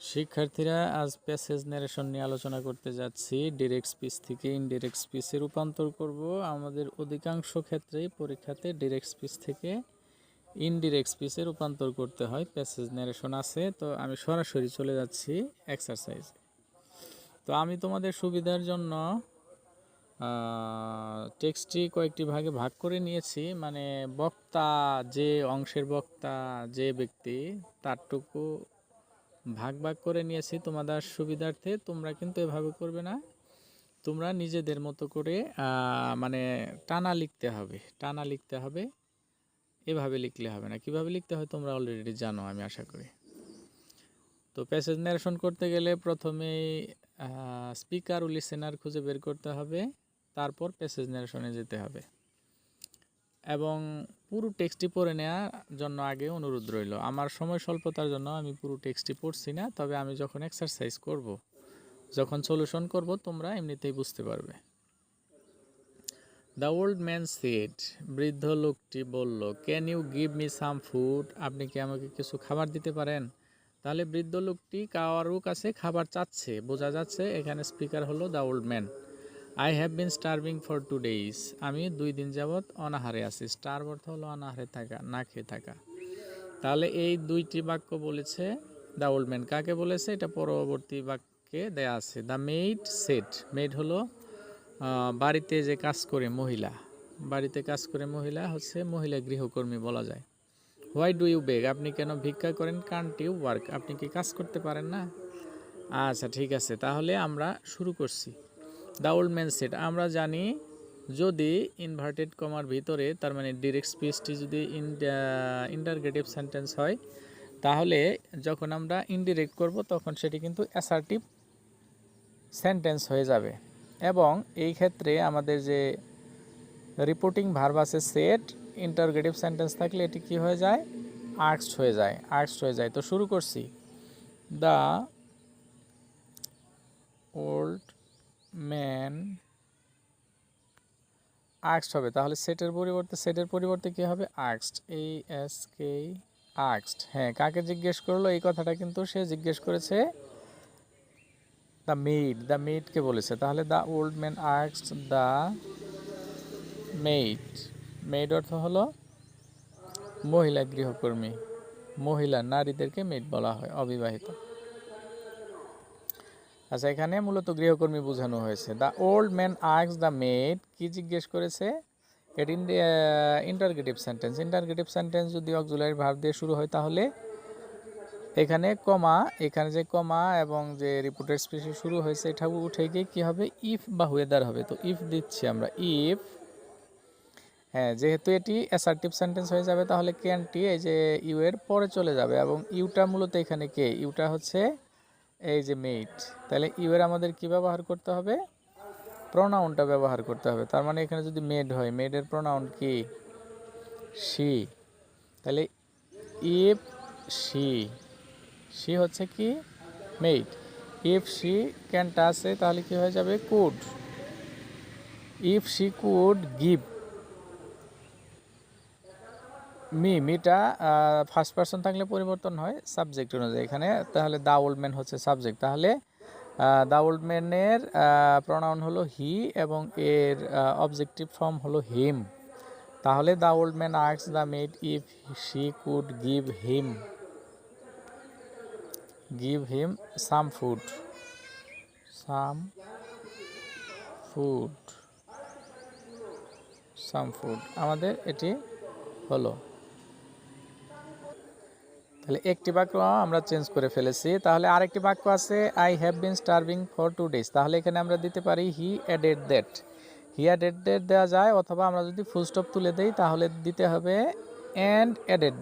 শিক্ষার্থীরা আজ passage narration নিয়ে আলোচনা করতে যাচ্ছি। ডিরেক্ট স্পিচ থেকে ইনডিরেক্ট স্পিচে রূপান্তর করব। আমাদের অধিকাংশ ক্ষেত্রেই পরীক্ষাতে ডিরেক্ট স্পিচ থেকে ইনডিরেক্ট স্পিচে রূপান্তর করতে হয়। প্যাসেজ ন্যারেশন আছে, তো আমি সরাসরি চলে যাচ্ছি এক্সারসাইজে। তো আমি তোমাদের সুবিধার জন্য টেক্সটটি কয়েকটি ভাগে ভাগ করে নিয়েছি। মানে বক্তা, যে অংশের বক্তা যে ব্যক্তি তারটুকু ভাগ ভাগ করে নিয়েছি তোমাদের সুবিধার্থে। তোমরা কিন্তু এভাবে করবে না, তোমরা নিজেদের মতো করে মানে টানা লিখতে হবে। এভাবে লিখলে হবে না। কিভাবে লিখতে হয় তোমরা অলরেডি জানো, আমি আশা করি। তো প্যাসেজ ন্যারেশন করতে গেলে প্রথমেই স্পিকার ও লিসেনার খুঁজে বের করতে হবে, তারপর প্যাসেজ ন্যারেশনে যেতে হবে। এবং পুরো টেক্সটটি পড়ে নেওয়ার জন্য আগে অনুরোধ রইল। আমার সময় স্বল্পতার জন্য আমি পুরো টেক্সটটি পড়ছি না, তবে আমি যখন এক্সারসাইজ করব, যখন সলিউশন করব, তোমরা এমনিতেই বুঝতে পারবে। দ্য ওল্ড ম্যান সেড, বৃদ্ধ লোকটি বলল, can you give me some food, আপনি কি আমাকে কিছু খাবার দিতে পারেন? তাহলে বৃদ্ধ লোকটি কারো কাছে খাবার চাচ্ছে, বোঝা যাচ্ছে এখানে স্পিকার হলো the old man. I have been starving for 2 days, আমি 2 দিন যাবৎ অনাহারে আছি। স্টার্ভ অর্থ হলো অনাহারে থাকা, না খেয়ে থাকা। তাহলে এই দুইটি বাক্য বলেছে দ্য ওল্ড ম্যান। কাকে বলেছে এটা পরবর্তী বাক্যে দেয়া আছে। দ্য মেইড সেড, মেইড হলো বাড়িতে যে কাজ করে মহিলা, বাড়িতে কাজ করে মহিলা হচ্ছে মহিলা গৃহকর্মী বলা যায়। হোয়াই ডু ইউ বেগ, আপনি কেন ভিক্ষা করেন? কান্ট ইউ ওয়ার্ক, আপনি কি কাজ করতে পারেন না? আচ্ছা, ঠিক আছে, তাহলে আমরা শুরু করছি। দ্য ওল্ড ম্যান সেড, আমরা জানি যদি ইনভার্টেড কমার ভিতরে, তার মানে ডিরেক্ট স্পিচটি যদি ইন্টারগেটিভ সেন্টেন্স হয়, তাহলে যখন আমরা ইনডিরেক্ট করব তখন সেটি কিন্তু অ্যাসার্টিভ সেন্টেন্স হয়ে যাবে। এবং এই ক্ষেত্রে আমাদের যে রিপোর্টিং ভার্ব আছে সেড, ইন্টারগেটিভ সেন্টেন্স থাকলে এটি কি হয়ে যায়? আস্কড হয়ে যায়। তো শুরু করছি। দ্য ওল্ড ম্যান আস্কড হবে, তাহলে সেটের পরিবর্তে কি হবে? Asked, ASK, asked. হ্যাঁ, কাকে জিজ্ঞেস করলো এই কথাটা কিন্তু সে জিজ্ঞেস করেছে দ্য মেইডকে বলেছে। তাহলে the old man asked the maid অর্থ হলো মহিলা গৃহকর্মী, নারীদেরকে মেইড বলা হয়, অবিবাহিত। আচ্ছা, এখানে মূলত গৃহকর্মী বোঝানো হয়েছে। The old man asked the maid, কি জিজ্ঞেস করেছে? এটি ইন্টারগেটিভ সেন্টেন্স যদি অক্সিলারি ভার্ব দিয়ে শুরু হয়, তাহলে এখানে যে কমা এবং যে রিপোর্টেড স্পিচ শুরু হয়েছে এটা উঠে গিয়ে কী হবে? ইফ বা ওয়েদার হবে। তো ইফ দিচ্ছি আমরা, ইফ। হ্যাঁ, যেহেতু এটি অ্যাসার্টিভ সেন্টেন্স হয়ে যাবে, তাহলে ক্যানটি এই যে ইউ এর পরে চলে যাবে। এবং ইউটা মূলত এখানে কে? ইউটা হচ্ছে এই যে মেইড। তাহলে ইউ এর আমাদের কি ব্যবহার করতে হবে? প্রোনাউনটা ব্যবহার করতে হবে। তার মানে এখানে যদি মেড হয়, মেডের প্রোনাউন কি? শি। তাহলে ইফ শি হচ্ছে কি? মেইড। ইফ শি ক্যানটা আছে, তাহলে কি হয়ে যাবে? Could. If she could give মিটা ফার্স্ট পারসন থাকলে পরিবর্তন হয় সাবজেক্ট অনুযায়ী এখানে। তাহলে দ্য ওল্ড ম্যান হচ্ছে সাবজেক্ট। তাহলে দ্য ওল্ড ম্যানের প্রোনাউন হলো হি এবং এর অবজেক্টিভ ফর্ম হলো হিম। তাহলে the old man asked the maid if she could give him some food. আমাদের এটি হলো। তাহলে একটি বাক্য আমরা চেঞ্জ করে ফেলেছি। তাহলে আরেকটি বাক্য আছে, I have been starving for 2 days। তাহলে এখানে আমরা দিতে পারি হি অ্যাডেড দ্যাট। দেওয়া যায়, অথবা আমরা যদি ফুল স্টপ তুলে দেই তাহলে দিতে হবে অ্যান্ড অ্যাডেড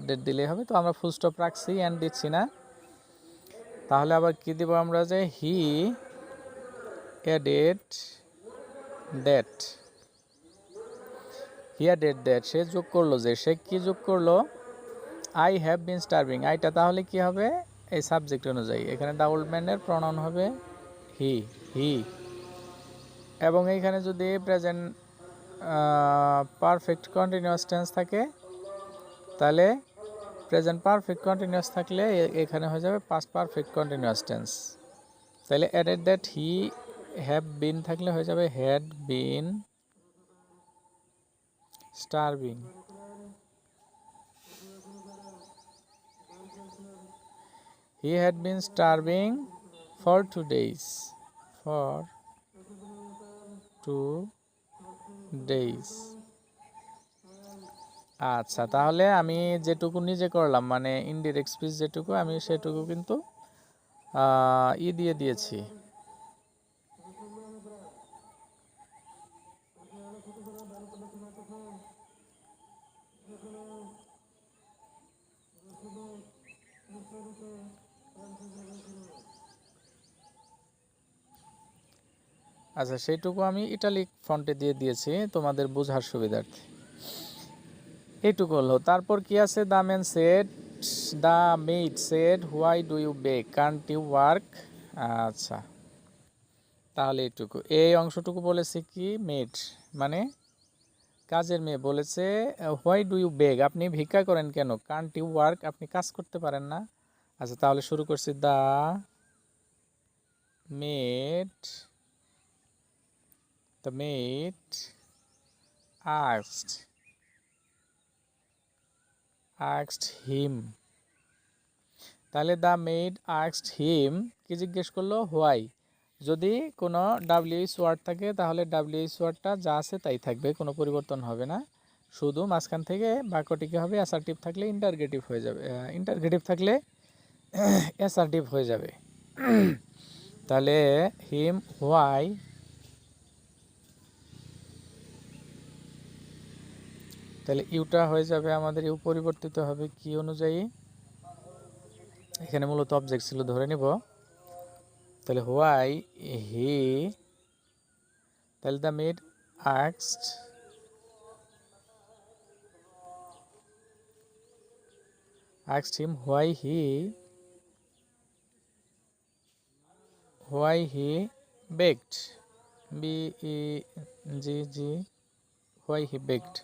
দ্যাট দিলে হবে। তো আমরা ফুল স্টপ রাখছি, অ্যান্ড দিচ্ছি না। তাহলে আবার কি দেব আমরা? যে হি অ্যাডেড দ্যাট, সে যোগ করলো, যে সে কি যোগ করলো? আই হ্যাভ বিন স্টারভিং, আইটা তাহলে কি হবে? এই সাবজেক্ট অনুযায়ী এখানে দ্য ওল্ড ম্যানের প্রোনাউন হবে হি। এবং এইখানে যদি প্রেজেন্ট পারফেক্ট কন্টিনিউয়াস টেন্স থাকে, তাহলে প্রেজেন্ট পারফেক্ট কন্টিনিউয়াস থাকলে এখানে হয়ে যাবে পাস্ট পারফেক্ট কন্টিনিউয়াস টেন্স। তাহলে added that he have been থাকলে হয়ে যাবে had been starving. He had been starving for 2 days. For 2 days. আচ্ছা, তাহলে আমি যেটুকু নিজে করলাম মানে ইনডিরেক্ট স্পিচ যেটুকু, আমি সেটুকু কিন্তু দিয়ে দিয়েছি। আচ্ছা, সেইটুকু আমি ইটালিক ফন্টে দিয়ে দিয়েছি তোমাদের বোঝার সুবিধার্থে। এইটুকু হলো। তারপর কি আছে? The man said, the maid said why do you beg, can't you work. আচ্ছা, তাহলে এইটুকু, এই অংশটুকু বলেছে কি মেড মানে কাজের মেয়ে বলেছে হোয়াই ডু ইউ বেক, আপনি ভিক্ষা করেন কেন, কান্ট ইউ ওয়ার্ক, আপনি কাজ করতে পারেন না। আচ্ছা, তাহলে শুরু করছি। দ্য মেড asked him, তাহলে দ্য মেড asked him কি জিজ্ঞেস করলো? হোয়াই। যদি কোনো ডাব্লিউএইচ ওয়ার্ড থাকে তাহলে ডাব্লিউএইচ ওয়ার্ডটা যা আছে তাই থাকবে, কোনো পরিবর্তন হবে না। শুধু মাঝখান থেকে বাক্যটিকে হবে অ্যাসার্টিভ থাকলে ইন্টারগেটিভ হয়ে যাবে, ইন্টারগেটিভ থাকলে অ্যাসার্টিভ হয়ে যাবে। তাহলে হিম হোয়াই, তাহলে ইউটা হয়ে যাবে আমাদের, ইউ পরিবর্তিত হবে কি অনুযায়ী? এখানে মূলত অবজেক্ট ছিল, ধরে নিব। তাহলে হোয়াই হি, তাহলে the made asked him why he baked, begg, why he baked।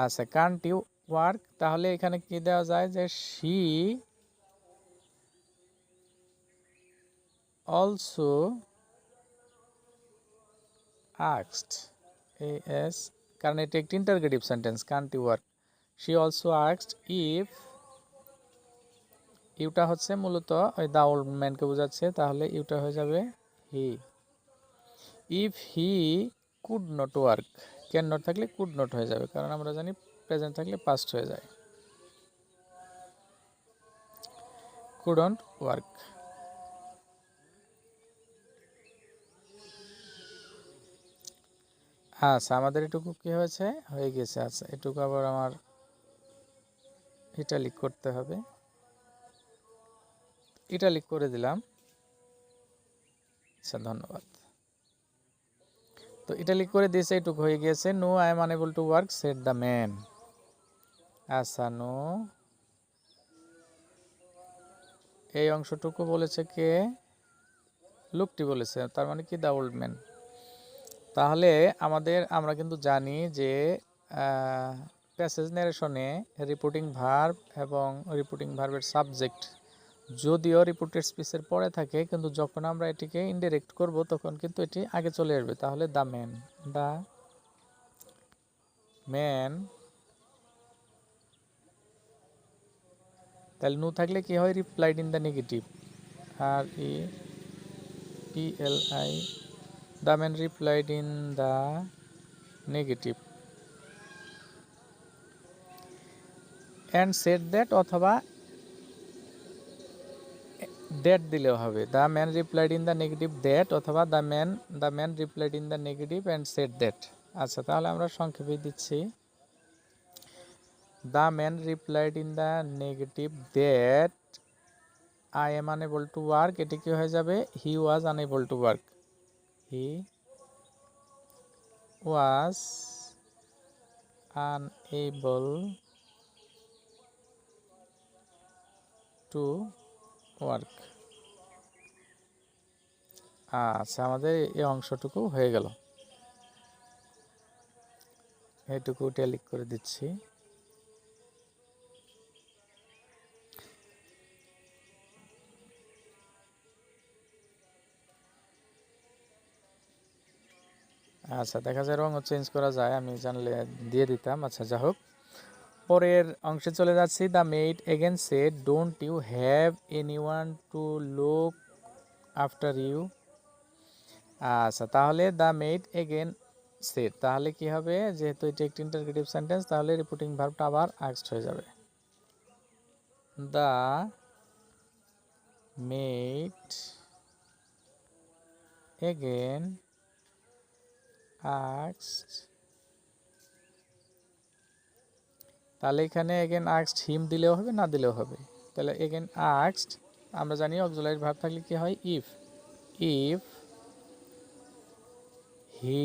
আচ্ছা, can't you work, তাহলে এখানে কি দেওয়া যায় যে she also asked, কারণ এটা একটি interrogative sentence, can't you work, she also asked if, ইউটা হচ্ছে মূলত ওই দা ওল্ড ম্যানকে বোঝাচ্ছে, তাহলে ইউটা হয়ে যাবে he. If he could not work, can not থাকলে কুড নট হয়ে যাবে, কারণ আমরা জানি প্রেজেন্ট থাকলে পাস্ট হয়ে যায়। Couldn't work. আচ্ছা, আমাদের এটুকু কি হয়েছে? হয়ে গেছে। আচ্ছা, এটুকু আবার আমার ইটালিক করতে হবে, ইটালিক করে দিলাম। আচ্ছা, ধন্যবাদ। তো ইটালিক করে দিয়েছে, এইটুকু হয়ে গিয়েছে। No I am unable to work said the man. আচ্ছা, নো, এই অংশটুকু বলেছে কে? লোকটি বলেছে, তার মানে কি দ্য ওল্ড ম্যান। তাহলে আমরা কিন্তু জানি যে প্যাসেজ ন্যারেশনে রিপোর্টিং ভার্ব এবং রিপোর্টিং ভার্বের সাবজেক্ট যদিও রিপোর্টেড স্পিচের পরে থাকে, কিন্তু যখন আমরা এটিকে ইনডিরেক্ট করব তখন কিন্তু এটি আগে চলে আসবে। তাহলে দ্য ম্যান, তাহলে নো থাকলে কি হয়? Replied in the negative, R E P L I, the man replied in the negative. And said that, অথবা দ্যাট দিলেও হবে। The man replied in the negative that, অথবা the man replied in the negative and said that. আচ্ছা, তাহলে আমরা সংক্ষেপে দিচ্ছি। The man replied in the negative that I am unable to work, এটি কি হয়ে যাবে? He was unable to work, he was unable to work. আচ্ছা, আমাদের এই অংশটুকু হয়ে গেল, এইটুকু ইটালিক করে দিচ্ছি। আচ্ছা, দেখা যায় রঙও চেঞ্জ করা যায়, আমি জানলে দিয়ে দিতাম। আচ্ছা, যা হোক, পরের অংশে চলে যাচ্ছি। The maid again said, don't you have anyone to look after you. আচ্ছা, তাহলে দ্য মেড এগেন সেড, তাহলে কি হবে, যেহেতু এটি একটি ইন্টারগেটিভ সেন্টেন্স, তাহলে রিপিটিং ভার্বটা আবার আস্কড হয়ে যাবে। দ্য মেড এগেন আস্কড, তাহলে এখানে এগেন আস্কড হিম দিলেও হবে, না দিলেও হবে। তাহলে এগেন আস্কড, আমরা জানি অক্সিলারি ভার্ব থাকলে কি হয়, ইফ। ইফ হি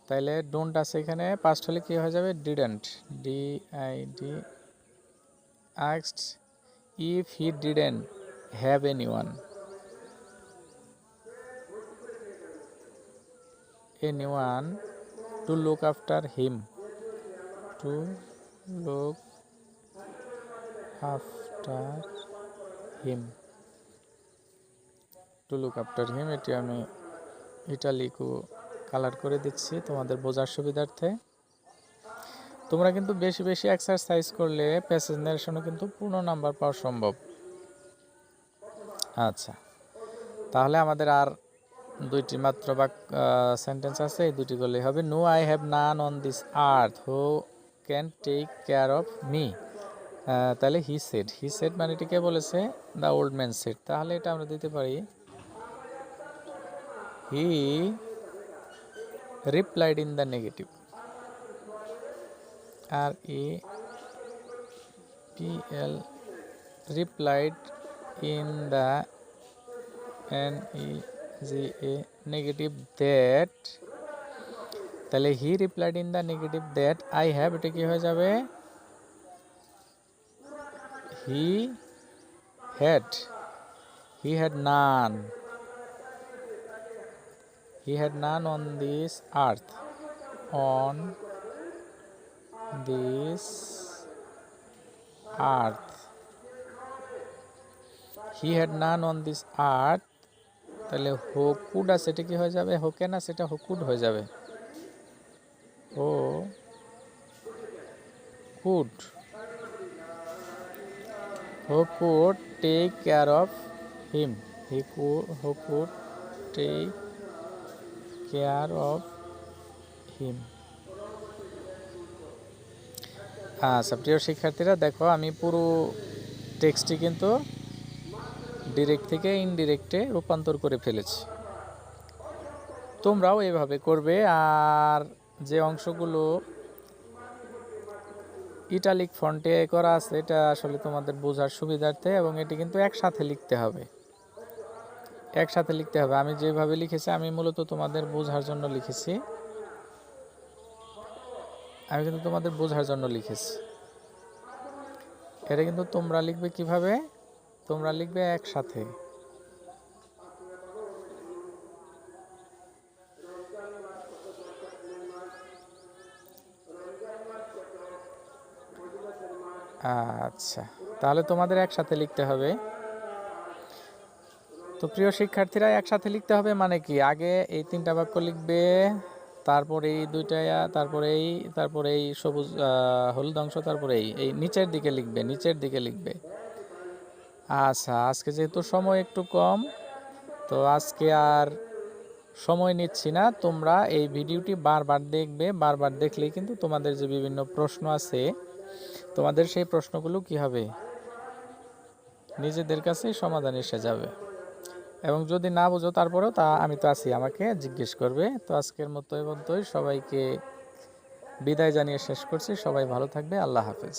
তাহলে ডোন্ট আছে এখানে, পাস্ট হলে কি হয়ে যাবে, didn't, D I D asked if he didn't have anyone to look after him, two look after him, two look after him, এটি আমি ইটালিকো কালার করে দিচ্ছি তোমাদের বোঝার সুবিধার্থে। তোমরা কিন্তু বেশি বেশি এক্সারসাইজ করলে প্যাসেজ নারেশনও কিন্তু পূর্ণ নাম্বার পাওয়া সম্ভব। আচ্ছা, তাহলে আমাদের আর দুইটি মাত্র সেন্টেন্স আছে, এই দুটি করলেই হবে। No I have none on this earth who can take care of me, তাহলে হি সেড, হি সেড মানে এটিকে বলেছে, দ্য ওল্ড ম্যান সেড, তাহলে এটা আমরা দিতে পারি he replied in the negative, R E P L, replied in the N E G A negative that, তাহলে he replied in the negative that I have, এটা কি হয়ে যাবে, he had none, he had none on this earth, on this earth, he had none on this earth, তাহলে who could আছে, এটা কি হয়ে যাবে, হো ক্যান আছে, এটা হো কুড হয়ে যাবে, who could, who could take care of him, who could take care of him. আচ্ছা, প্রিয় শিক্ষার্থীরা, দেখো আমি পুরো টেক্সটটি কিন্তু ডিরেক্ট থেকে ইনডিরেক্টে রূপান্তর করে ফেলেছি, তোমরাও এভাবে করবে। আর যে অংশগুলো ইটালিক ফন্টে করা আছে, এটা আসলে তোমাদের বোঝার সুবিধার্থে, এবং এটি কিন্তু একসাথে লিখতে হবে, একসাথে লিখতে হবে। আমি যেভাবে লিখেছি, আমি মূলত তোমাদের বোঝার জন্য লিখেছি, আমি কিন্তু তোমাদের বোঝার জন্য লিখেছি। এটা কিন্তু তোমরা লিখবে কিভাবে, তোমরা লিখবে একসাথে। আচ্ছা, তাহলে তোমাদের একসাথে লিখতে হবে। তো প্রিয় শিক্ষার্থীরা, একসাথে লিখতে হবে মানে কি, আগে এই তিনটা বাক্য লিখবে, তারপরে এই দুইটা, তারপরে এই সবুজ হলুদ অংশ, তারপরে এই নিচের দিকে লিখবে, নিচের দিকে লিখবে। আচ্ছা, আজকে যেহেতু সময় একটু কম, তো আজকে আর সময় নিচ্ছি না, তোমরা এই ভিডিওটি বারবার দেখবে, বারবার দেখলেই কিন্তু তোমাদের যে বিভিন্ন প্রশ্ন আছে, তোমাদের সেই প্রশ্নগুলো কি হবে, নিজেদের কাছেই সমাধান এসে যাবে। এবং যদি না বুঝো তারপরেও আমি তো আছি, আমাকে জিজ্ঞেস করবে। তো আজকের মতো এই পর্যন্তই, সবাইকে বিদায় জানিয়ে শেষ করছি। সবাই ভালো থাকবে, আল্লাহ হাফেজ।